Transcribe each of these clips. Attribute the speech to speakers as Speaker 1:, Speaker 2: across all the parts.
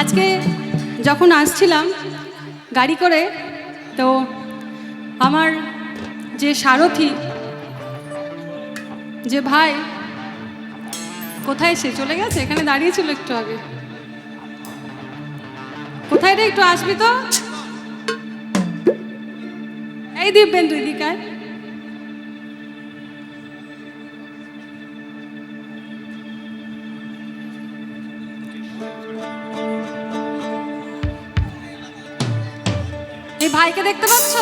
Speaker 1: আজকে যখন আসছিলাম গাড়ি করে, তো আমার যে সারথি, যে ভাই, কোথায় সে চলে গেছে? এখানে দাঁড়িয়েছিল একটু আগে। কোথায় রে, একটু আসবি তো। এই দিব্যেন্দু, এদিকে আয়। এই ভাইকে দেখতে পাচ্ছ?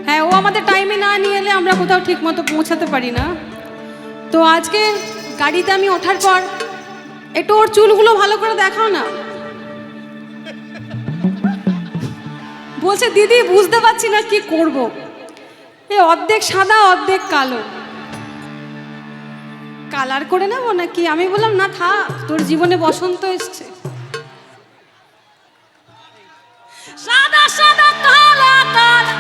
Speaker 1: হ্যাঁ, ও আমাদের টাইমে না নিয়ে এলে আমরা কোথাও ঠিক মতো পৌঁছাতে পারি না। তো আজকে গাড়িতে আমি ওঠার পর একটু ওর চুলগুলো ভালো করে দেখাও না। বলছে দিদি বুঝতে পারছি না কি করব, এই অর্ধেক সাদা অর্ধেক কালো, কালার করে নেবো নাকি? আমি বললাম না থাক, তোর জীবনে বসন্ত এসছে। সাদা সাদা কালা কালা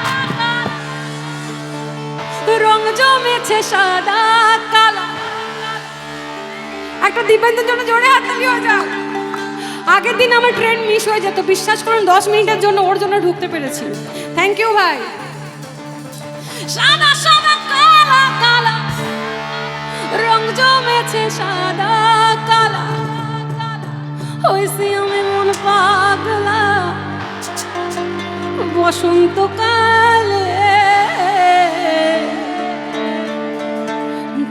Speaker 1: রং জমেছে সাদা কালা। একটা দিব্যেন্দুর জন্য জোরে হাততালি হয়ে যাও। আগের দিন আমার ট্রেন মিস হয়ে যেত, বিশ্বাস করুন 10 মিনিটের জন্য ওর জন্য ঢুকতে পেরেছি। থ্যাংক ইউ ভাই। সাদা সাদা কালা কালা রং জমেছে সাদা কালা, হইছি আমি মন পাগলা বসন্তকালে।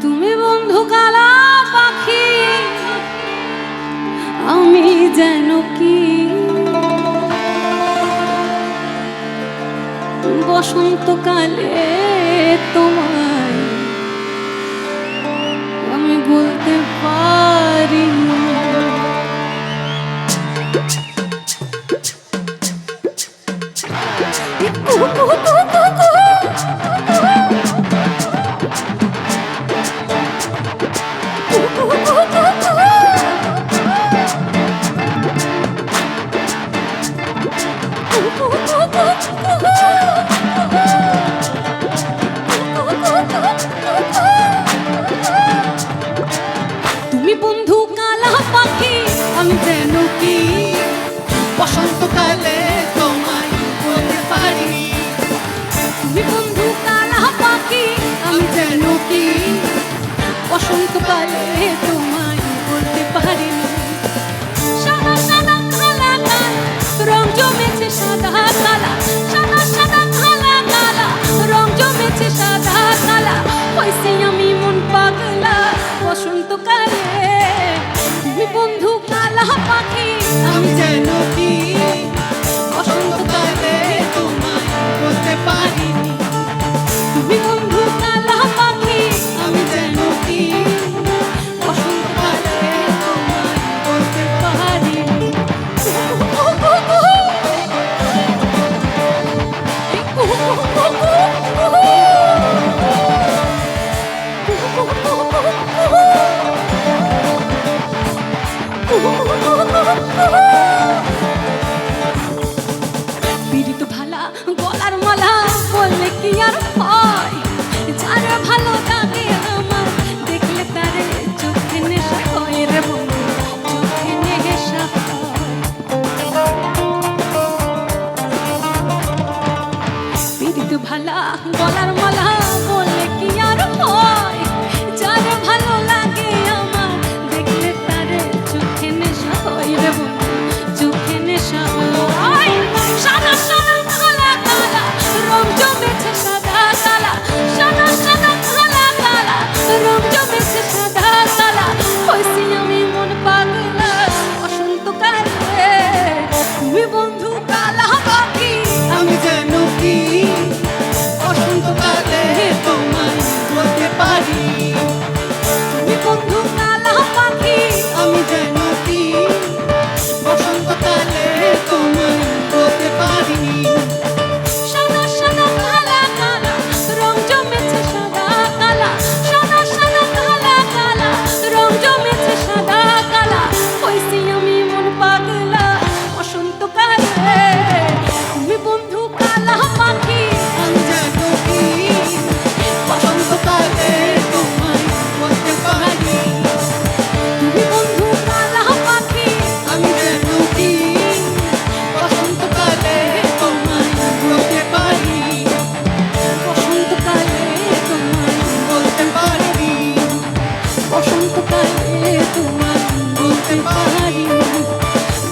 Speaker 1: তুমি বন্ধু কালা পাখি, আমি যেন কি বসন্তকালে তোমায় আমি বলতে পারি না। তুমি বন্ধু কালা পাখি, আমি যেন কি
Speaker 2: বসন্তকালে তোমায় বলতে পারি।
Speaker 1: তুমি বন্ধু কালা পাখি, আমি যেন কি বসন্তকালে তোমায় বলতে পারি। সাদা সাদা কালা কালা রং জমেছে সাদা কালা, সাদা সাদা কালা কালা রং জমেছে সাদা কালা, হইছে আমি মন পাগলা বসন্তকালে। তুমি বন্ধু কালা পাখি,
Speaker 2: আমি যেন কি বসন্তকালে তোমায় বলতে পারিনি।
Speaker 1: তুমি বন্ধু কালা পাখি,
Speaker 2: আমি যেন কি
Speaker 1: বসন্ত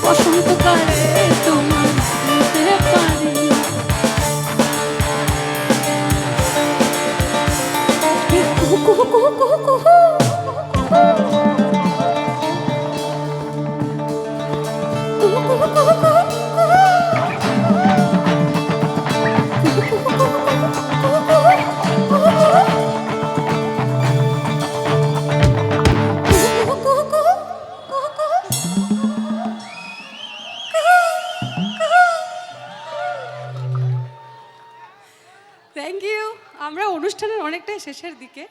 Speaker 1: বসন্তকালে তোমায় ভুলতে পারিনি। কুহু কুহু কুহু কুহু কুহু
Speaker 3: থ্যাংক ইউ। আমরা অনুষ্ঠানের অনেকটাই শেষের দিকে।